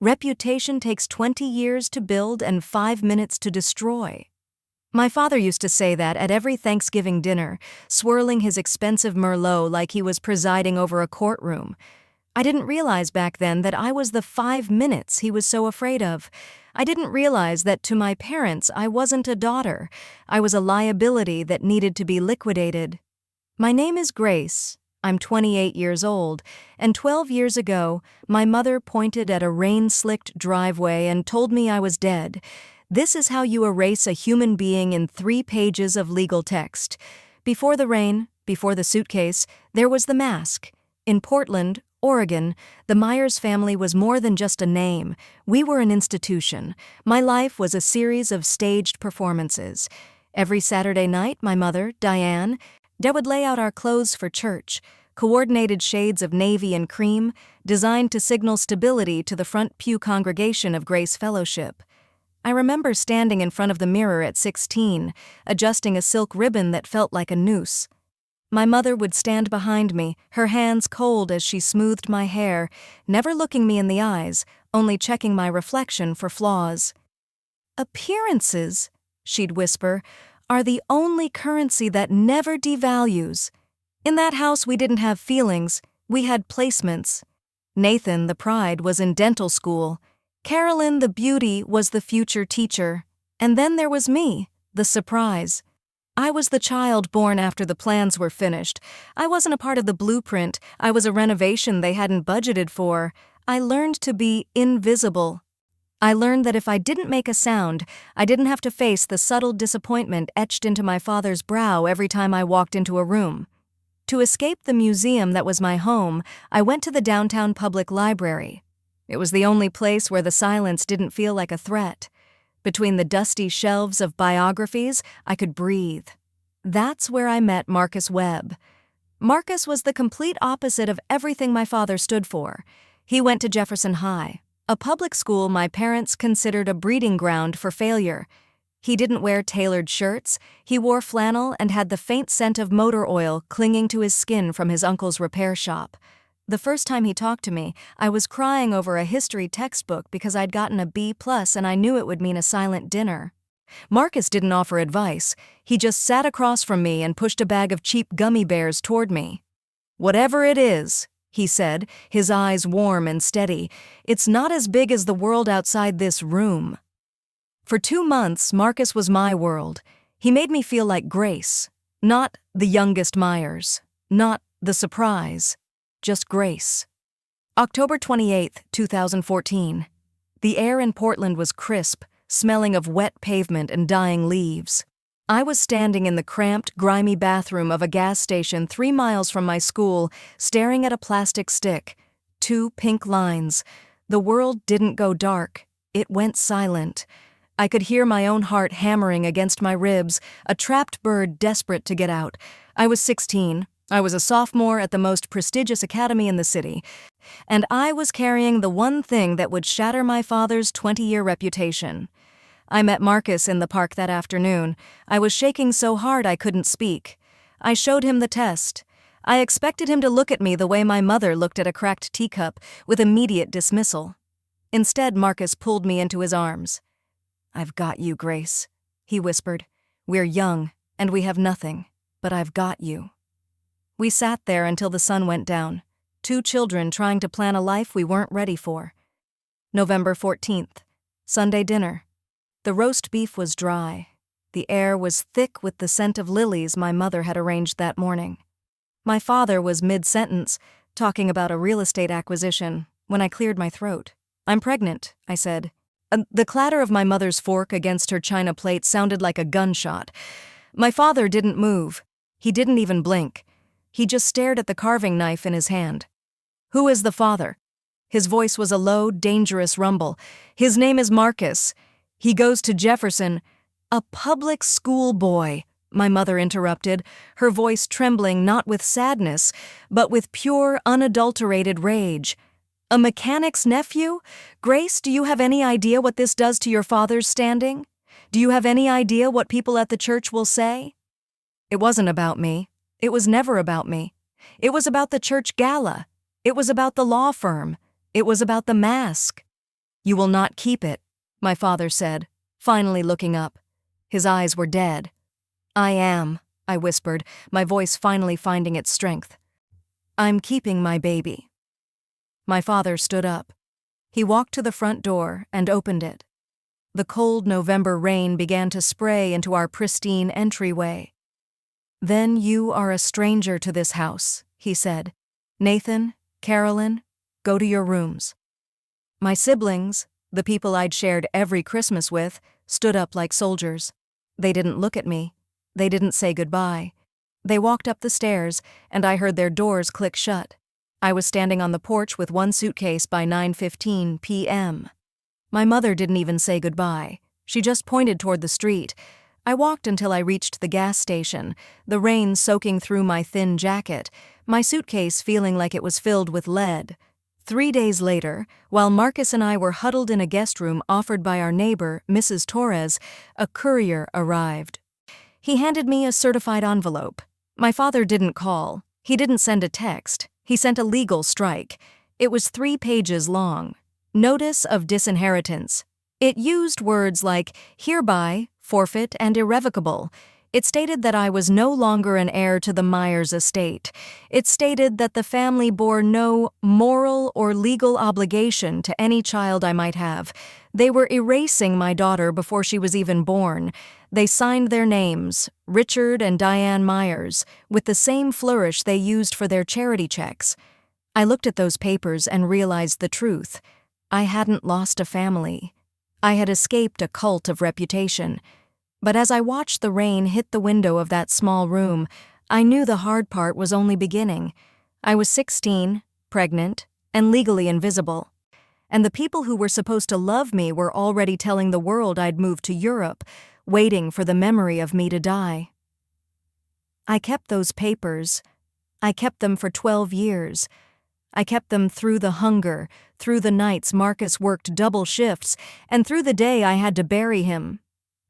Reputation takes 20 years to build and 5 minutes to destroy. My father used to say that at every Thanksgiving dinner, swirling his expensive Merlot like he was presiding over a courtroom. I didn't realize back then that I was the 5 minutes he was so afraid of. I didn't realize that to my parents I wasn't a daughter. I was a liability that needed to be liquidated. My name is Grace. I'm 28 years old, and 12 years ago, my mother pointed at a rain-slicked driveway and told me I was dead. This is how you erase a human being in 3 pages of legal text. Before the rain, before the suitcase, there was the mask. In Portland, Oregon, the Myers family was more than just a name. We were an institution. My life was a series of staged performances. Every Saturday night, my mother, Diane, would lay out our clothes for church, coordinated shades of navy and cream, designed to signal stability to the front pew congregation of Grace Fellowship. I remember standing in front of the mirror at 16, adjusting a silk ribbon that felt like a noose. My mother would stand behind me, her hands cold as she smoothed my hair, never looking me in the eyes, only checking my reflection for flaws. "Appearances," she'd whisper, "are the only currency that never devalues." In that house we didn't have feelings, we had placements. Nathan, the pride, was in dental school. Carolyn, the beauty, was the future teacher. And then there was me, the surprise. I was the child born after the plans were finished. I wasn't a part of the blueprint, I was a renovation they hadn't budgeted for. I learned to be invisible. I learned that if I didn't make a sound, I didn't have to face the subtle disappointment etched into my father's brow every time I walked into a room. To escape the museum that was my home, I went to the downtown public library. It was the only place where the silence didn't feel like a threat. Between the dusty shelves of biographies, I could breathe. That's where I met Marcus Webb. Marcus was the complete opposite of everything my father stood for. He went to Jefferson High, a public school my parents considered a breeding ground for failure. He didn't wear tailored shirts, he wore flannel and had the faint scent of motor oil clinging to his skin from his uncle's repair shop. The first time he talked to me, I was crying over a history textbook because I'd gotten a B+ and I knew it would mean a silent dinner. Marcus didn't offer advice, he just sat across from me and pushed a bag of cheap gummy bears toward me. "Whatever it is," he said, his eyes warm and steady, "it's not as big as the world outside this room." For 2 months, Marcus was my world. He made me feel like Grace. Not the youngest Myers. Not the surprise. Just Grace. October 28, 2014. The air in Portland was crisp, smelling of wet pavement and dying leaves. I was standing in the cramped, grimy bathroom of a gas station 3 miles from my school, staring at a plastic stick. 2 pink lines. The world didn't go dark. It went silent. I could hear my own heart hammering against my ribs, a trapped bird desperate to get out. I was 16. I was a sophomore at the most prestigious academy in the city, and I was carrying the one thing that would shatter my father's 20-year reputation. I met Marcus in the park that afternoon. I was shaking so hard I couldn't speak. I showed him the test. I expected him to look at me the way my mother looked at a cracked teacup, with immediate dismissal. Instead, Marcus pulled me into his arms. "I've got you, Grace," he whispered. "We're young, and we have nothing, but I've got you." We sat there until the sun went down, 2 children trying to plan a life we weren't ready for. November 14th, Sunday dinner. The roast beef was dry. The air was thick with the scent of lilies my mother had arranged that morning. My father was mid-sentence, talking about a real estate acquisition, when I cleared my throat. "I'm pregnant," I said. The clatter of my mother's fork against her china plate sounded like a gunshot. My father didn't move. He didn't even blink. He just stared at the carving knife in his hand. "Who is the father?" His voice was a low, dangerous rumble. "His name is Marcus. He goes to Jefferson." "A public school boy," my mother interrupted, her voice trembling not with sadness, but with pure, unadulterated rage. "A mechanic's nephew? Grace, do you have any idea what this does to your father's standing? Do you have any idea what people at the church will say?" It wasn't about me. It was never about me. It was about the church gala. It was about the law firm. It was about the mask. "You will not keep it," my father said, finally looking up. His eyes were dead. "I am," I whispered, my voice finally finding its strength. "I'm keeping my baby." My father stood up. He walked to the front door and opened it. The cold November rain began to spray into our pristine entryway. "Then you are a stranger to this house," he said. "Nathan, Carolyn, go to your rooms." My siblings, the people I'd shared every Christmas with, stood up like soldiers. They didn't look at me. They didn't say goodbye. They walked up the stairs, and I heard their doors click shut. I was standing on the porch with one suitcase by 9:15 p.m. My mother didn't even say goodbye. She just pointed toward the street. I walked until I reached the gas station, the rain soaking through my thin jacket, my suitcase feeling like it was filled with lead. 3 days later, while Marcus and I were huddled in a guest room offered by our neighbor, Mrs. Torres, a courier arrived. He handed me a certified envelope. My father didn't call. He didn't send a text. He sent a legal strike. It was 3 pages long. Notice of disinheritance. It used words like hereby, forfeit, and irrevocable. It stated that I was no longer an heir to the Myers estate. It stated that the family bore no moral or legal obligation to any child I might have. They were erasing my daughter before she was even born. They signed their names, Richard and Diane Myers, with the same flourish they used for their charity checks. I looked at those papers and realized the truth. I hadn't lost a family. I had escaped a cult of reputation. But as I watched the rain hit the window of that small room, I knew the hard part was only beginning. I was 16, pregnant, and legally invisible. And the people who were supposed to love me were already telling the world I'd moved to Europe, waiting for the memory of me to die. I kept those papers. I kept them for 12 years. I kept them through the hunger, through the nights Marcus worked double shifts, and through the day I had to bury him.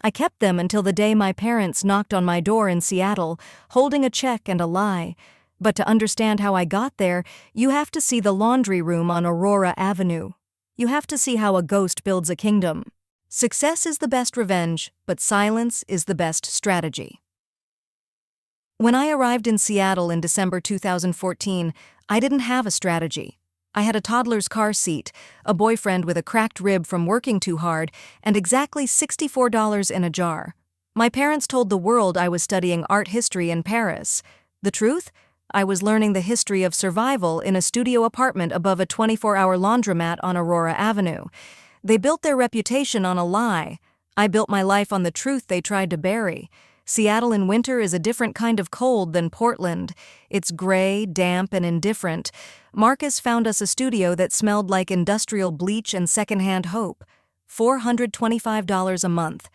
I kept them until the day my parents knocked on my door in Seattle, holding a check and a lie. But to understand how I got there, you have to see the laundry room on Aurora Avenue. You have to see how a ghost builds a kingdom. Success is the best revenge, but silence is the best strategy. When I arrived in Seattle in December 2014, I didn't have a strategy. I had a toddler's car seat, a boyfriend with a cracked rib from working too hard, and exactly $64 in a jar. My parents told the world I was studying art history in Paris. The truth? I was learning the history of survival in a studio apartment above a 24-hour laundromat on Aurora Avenue. They built their reputation on a lie. I built my life on the truth they tried to bury. Seattle in winter is a different kind of cold than Portland. It's gray, damp, and indifferent. Marcus found us a studio that smelled like industrial bleach and secondhand hope. $425 a month.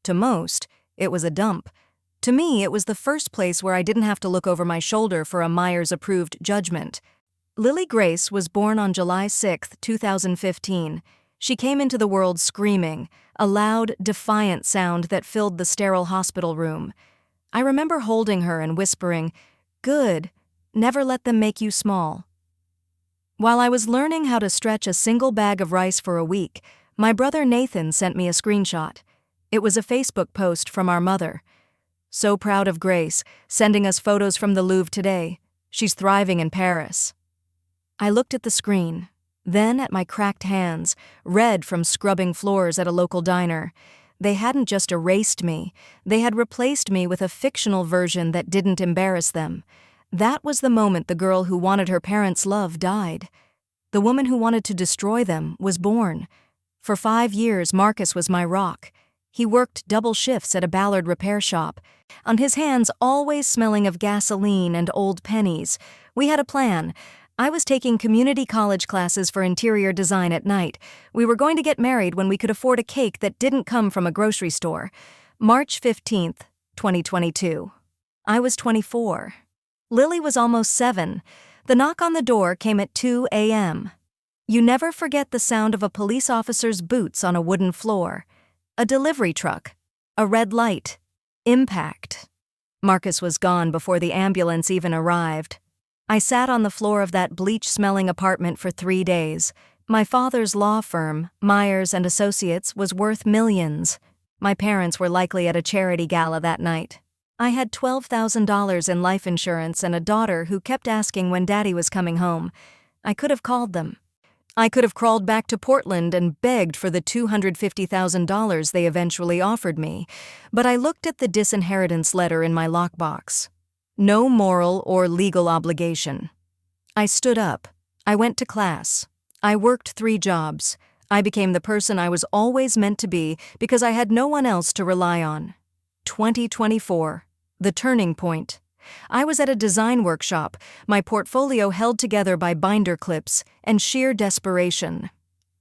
To most, it was a dump. To me, it was the first place where I didn't have to look over my shoulder for a Myers-approved judgment. Lily Grace was born on July 6, 2015. She came into the world screaming, a loud, defiant sound that filled the sterile hospital room. I remember holding her and whispering, "Good, never let them make you small." While I was learning how to stretch a single bag of rice for a week, my brother Nathan sent me a screenshot. It was a Facebook post from our mother. "So proud of Grace, sending us photos from the Louvre today. She's thriving in Paris." I looked at the screen, then at my cracked hands, red from scrubbing floors at a local diner. They hadn't just erased me, they had replaced me with a fictional version that didn't embarrass them. That was the moment the girl who wanted her parents' love died. The woman who wanted to destroy them was born. For 5 years, Marcus was my rock. He worked double shifts at a Ballard repair shop, on his hands always smelling of gasoline and old pennies. We had a plan. I was taking community college classes for interior design at night. We were going to get married when we could afford a cake that didn't come from a grocery store. March 15th, 2022. I was 24. Lily was almost 7. The knock on the door came at 2 a.m. You never forget the sound of a police officer's boots on a wooden floor. A delivery truck. A red light. Impact. Marcus was gone before the ambulance even arrived. I sat on the floor of that bleach-smelling apartment for 3 days, My father's law firm, Myers and Associates, was worth millions. My parents were likely at a charity gala that night. I had $12,000 in life insurance and a daughter who kept asking when Daddy was coming home. I could have called them. I could have crawled back to Portland and begged for the $250,000 they eventually offered me, but I looked at the disinheritance letter in my lockbox. No moral or legal obligation. I stood up. I went to class. I worked 3 jobs. I became the person I was always meant to be because I had no one else to rely on. 2024. The turning point. I was at a design workshop, my portfolio held together by binder clips and sheer desperation.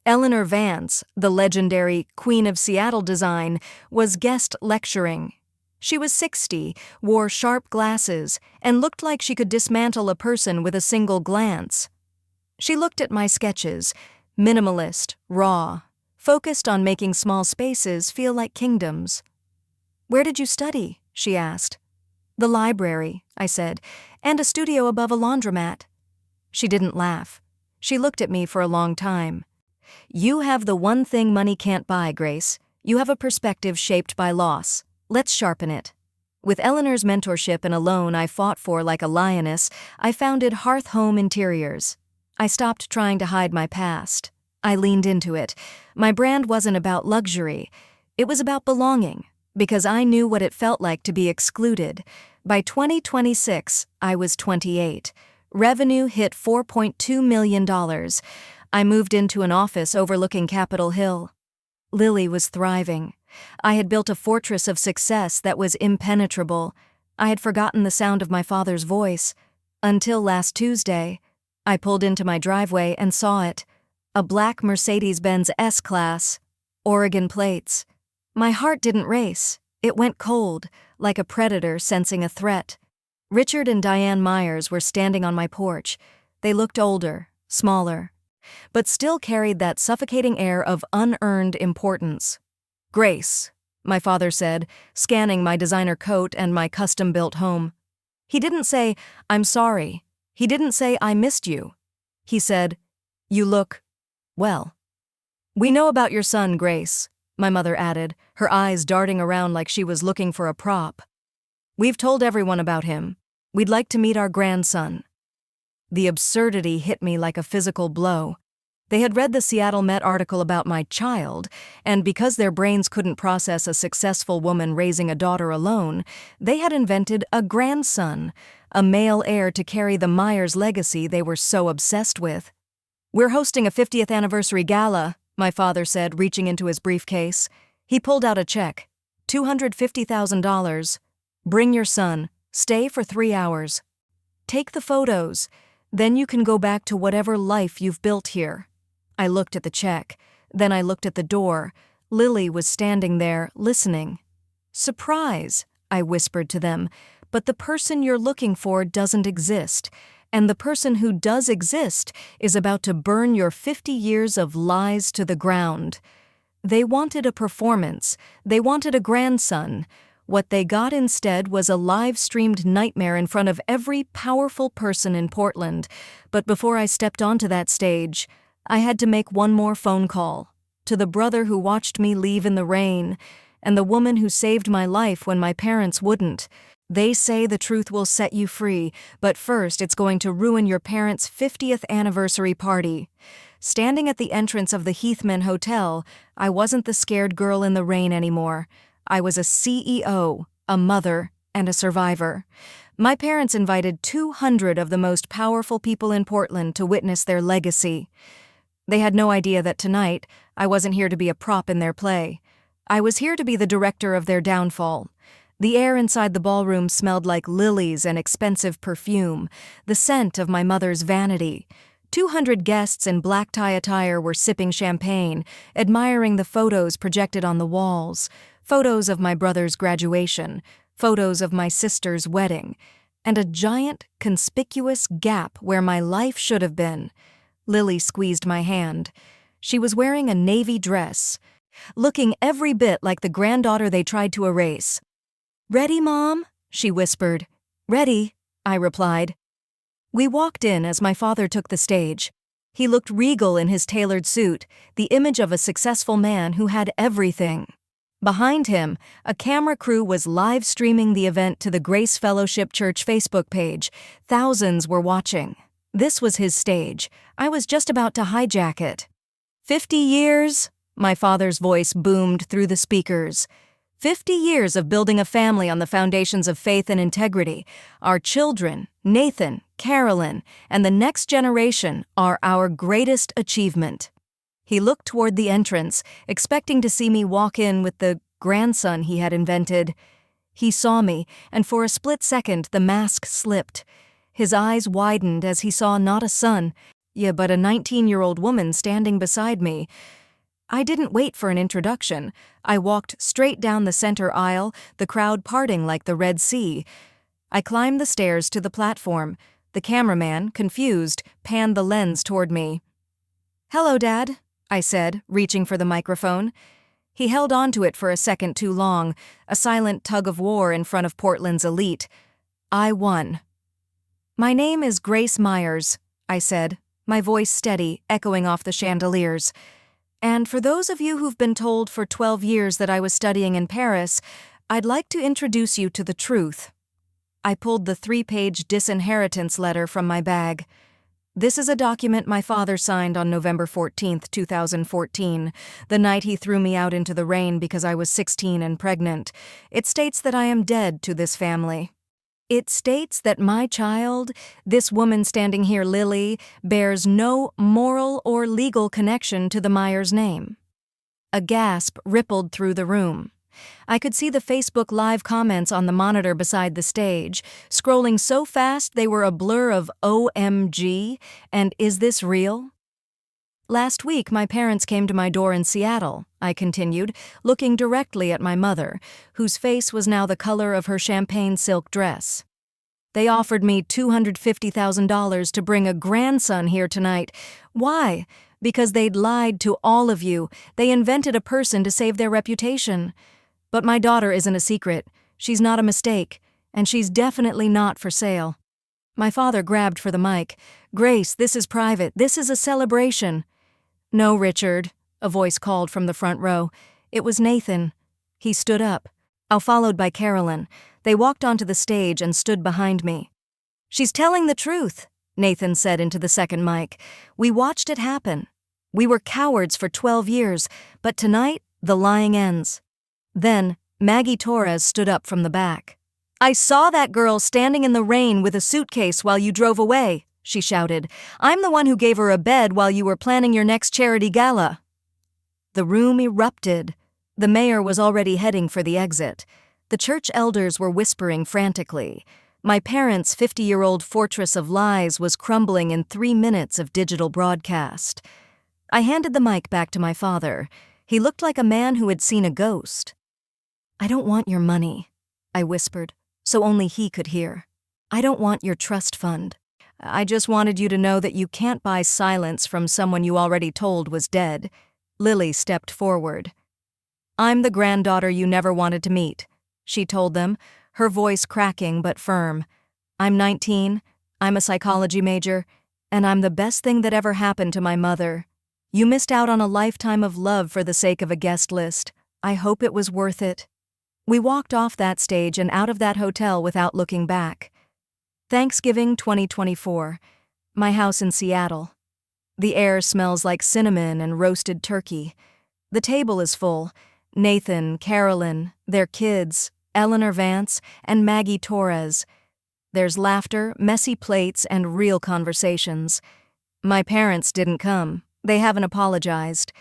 Eleanor Vance, the legendary Queen of Seattle design, was guest lecturing. She was 60, wore sharp glasses, and looked like she could dismantle a person with a single glance. She looked at my sketches, minimalist, raw, focused on making small spaces feel like kingdoms. "Where did you study?" she asked. "The library," I said, "and a studio above a laundromat." She didn't laugh. She looked at me for a long time. "You have the one thing money can't buy, Grace. You have a perspective shaped by loss. Let's sharpen it." With Eleanor's mentorship and a loan I fought for like a lioness, I founded Hearth Home Interiors. I stopped trying to hide my past. I leaned into it. My brand wasn't about luxury. It was about belonging, because I knew what it felt like to be excluded. By 2026, I was 28. Revenue hit $4.2 million. I moved into an office overlooking Capitol Hill. Lily was thriving. I had built a fortress of success that was impenetrable. I had forgotten the sound of my father's voice. Until last Tuesday, I pulled into my driveway and saw it. A black Mercedes-Benz S-Class. Oregon plates. My heart didn't race. It went cold, like a predator sensing a threat. Richard and Diane Myers were standing on my porch. They looked older, smaller, but still carried that suffocating air of unearned importance. "Grace," my father said, scanning my designer coat and my custom-built home. He didn't say, "I'm sorry." He didn't say, "I missed you." He said, "You look, well." "We know about your son, Grace," my mother added, her eyes darting around like she was looking for a prop. "We've told everyone about him. We'd like to meet our grandson." The absurdity hit me like a physical blow. They had read the Seattle Met article about my child, and because their brains couldn't process a successful woman raising a daughter alone, they had invented a grandson, a male heir to carry the Myers legacy they were so obsessed with. "We're hosting a 50th anniversary gala," my father said, reaching into his briefcase. He pulled out a check. $250,000. "Bring your son. Stay for 3 hours. Take the photos. Then you can go back to whatever life you've built here." I looked at the check. Then I looked at the door. Lily was standing there, listening. "Surprise," I whispered to them, "but the person you're looking for doesn't exist. And the person who does exist is about to burn your 50 years of lies to the ground." They wanted a performance. They wanted a grandson. What they got instead was a live-streamed nightmare in front of every powerful person in Portland. But before I stepped onto that stage, I had to make one more phone call. To the brother who watched me leave in the rain, and the woman who saved my life when my parents wouldn't. They say the truth will set you free, but first it's going to ruin your parents' 50th anniversary party. Standing at the entrance of the Heathman Hotel, I wasn't the scared girl in the rain anymore. I was a CEO, a mother, and a survivor. My parents invited 200 of the most powerful people in Portland to witness their legacy. They had no idea that tonight, I wasn't here to be a prop in their play. I was here to be the director of their downfall. The air inside the ballroom smelled like lilies and expensive perfume, the scent of my mother's vanity. 200 guests in black tie attire were sipping champagne, admiring the photos projected on the walls, photos of my brother's graduation, photos of my sister's wedding, and a giant, conspicuous gap where my life should have been. Lily squeezed my hand. She was wearing a navy dress, looking every bit like the granddaughter they tried to erase. "Ready, Mom?" she whispered. "Ready," I replied. We walked in as my father took the stage. He looked regal in his tailored suit, the image of a successful man who had everything. Behind him, a camera crew was live streaming the event to the Grace Fellowship Church Facebook page. Thousands were watching. This was his stage. I was just about to hijack it. 50 years? My father's voice boomed through the speakers. 50 years of building a family on the foundations of faith and integrity. Our children, Nathan, Carolyn, and the next generation are our greatest achievement. He looked toward the entrance, expecting to see me walk in with the grandson he had invented. He saw me, and for a split second the mask slipped. His eyes widened as he saw not a son, but a 19-year-old woman standing beside me. I didn't wait for an introduction. I walked straight down the center aisle, the crowd parting like the Red Sea. I climbed the stairs to the platform. The cameraman, confused, panned the lens toward me. "Hello, Dad," I said, reaching for the microphone. He held on to it for a second too long, a silent tug of war in front of Portland's elite. I won. "My name is Grace Myers," I said, my voice steady, echoing off the chandeliers. "And for those of you who've been told for 12 years that I was studying in Paris, I'd like to introduce you to the truth." I pulled the 3-page disinheritance letter from my bag. This is a document my father signed on November 14, 2014, the night he threw me out into the rain because I was 16 and pregnant. It states that I am dead to this family. It states that my child, this woman standing here, Lily, bears no moral or legal connection to the Myers name. A gasp rippled through the room. I could see the Facebook Live comments on the monitor beside the stage, scrolling so fast they were a blur of OMG and "Is this real?" "Last week my parents came to my door in Seattle," I continued, looking directly at my mother, whose face was now the color of her champagne silk dress. "They offered me $250,000 to bring a grandson here tonight. Why? Because they'd lied to all of you. They invented a person to save their reputation. But my daughter isn't a secret. She's not a mistake, and she's definitely not for sale." My father grabbed for the mic. "Grace, this is private. This is a celebration." "No, Richard," a voice called from the front row. It was Nathan. He stood up, followed by Carolyn. They walked onto the stage and stood behind me. "She's telling the truth," Nathan said into the second mic. "We watched it happen. We were cowards for 12 years, but tonight, the lying ends." Then, Maggie Torres stood up from the back. "I saw that girl standing in the rain with a suitcase while you drove away," she shouted. "I'm the one who gave her a bed while you were planning your next charity gala." The room erupted. The mayor was already heading for the exit. The church elders were whispering frantically. My parents' 50-year-old fortress of lies was crumbling in 3 minutes of digital broadcast. I handed the mic back to my father. He looked like a man who had seen a ghost. "I don't want your money," I whispered, so only he could hear. "I don't want your trust fund. I just wanted you to know that you can't buy silence from someone you already told was dead." Lily stepped forward. "I'm the granddaughter you never wanted to meet," she told them, her voice cracking but firm. "I'm 19, I'm a psychology major, and I'm the best thing that ever happened to my mother. You missed out on a lifetime of love for the sake of a guest list. I hope it was worth it." We walked off that stage and out of that hotel without looking back. Thanksgiving 2024. My house in Seattle. The air smells like cinnamon and roasted turkey. The table is full. Nathan, Carolyn, their kids, Eleanor Vance, and Maggie Torres. There's laughter, messy plates, and real conversations. My parents didn't come. They haven't apologized.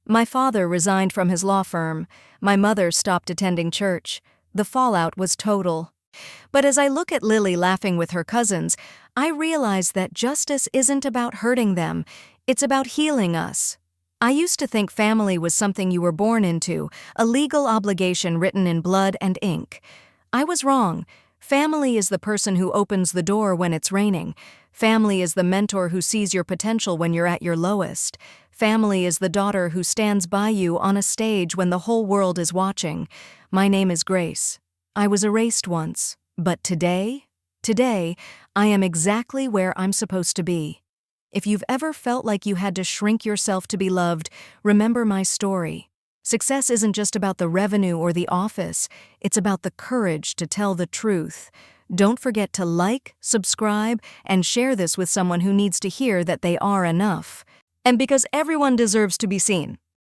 My father resigned from his law firm. My mother stopped attending church. The fallout was total. But as I look at Lily laughing with her cousins, I realize that justice isn't about hurting them. It's about healing us. I used to think family was something you were born into, a legal obligation written in blood and ink. I was wrong. Family is the person who opens the door when it's raining. Family is the mentor who sees your potential when you're at your lowest. Family is the daughter who stands by you on a stage when the whole world is watching. My name is Grace. I was erased once, but today, I am exactly where I'm supposed to be. If you've ever felt like you had to shrink yourself to be loved, remember my story. Success isn't just about the revenue or the office, it's about the courage to tell the truth. Don't forget to like, subscribe, and share this with someone who needs to hear that they are enough. And because everyone deserves to be seen.